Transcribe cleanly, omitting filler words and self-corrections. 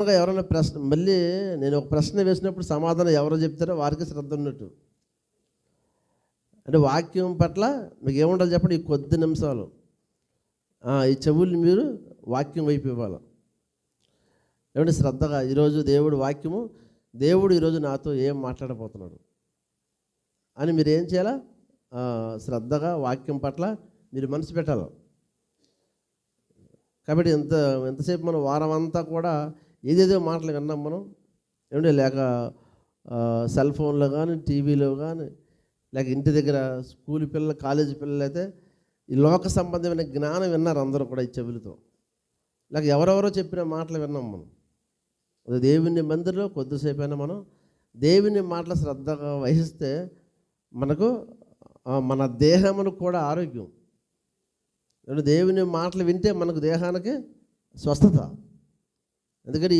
ఎవరైనా ప్రశ్న మళ్ళీ నేను ఒక ప్రశ్న వేసినప్పుడు సమాధానం ఎవరో చెప్తారో వారికి శ్రద్ధ ఉన్నట్టు. అంటే వాక్యం పట్ల మీకు ఏముండాలి చెప్పండి, ఈ కొద్ది నిమిషాలు ఈ చెవుల్ని మీరు వాక్యం వైపు ఇవ్వాలి. ఏమంటే శ్రద్ధగా ఈరోజు దేవుడు ఈరోజు నాతో ఏం మాట్లాడబోతున్నాడు అని మీరు ఏం చేయాలా, శ్రద్ధగా వాక్యం పట్ల మీరు మనసు పెట్టాలి. కాబట్టి ఎంతసేపు మనం వారం అంతా కూడా ఏదేదో మాటలు విన్నాం మనం. ఏమంటే లేక సెల్ ఫోన్లో కానీ టీవీలో కానీ లేక ఇంటి దగ్గర స్కూల్ పిల్లలు కాలేజీ పిల్లలు అయితే ఈ లోక సంబంధమైన జ్ఞానం విన్నారు అందరూ కూడా ఈ చెవులతో. లేక ఎవరెవరో చెప్పిన మాటలు విన్నాం మనం. దేవుని మందిరంలో కొద్దిసేపు అయినా మనం దేవుని మాటలు శ్రద్ధగా వహిస్తే మనకు మన దేహమును కూడా ఆరోగ్యం. దేవుని మాటలు వింటే మనకు దేహానికి స్వస్థత. ఎందుకంటే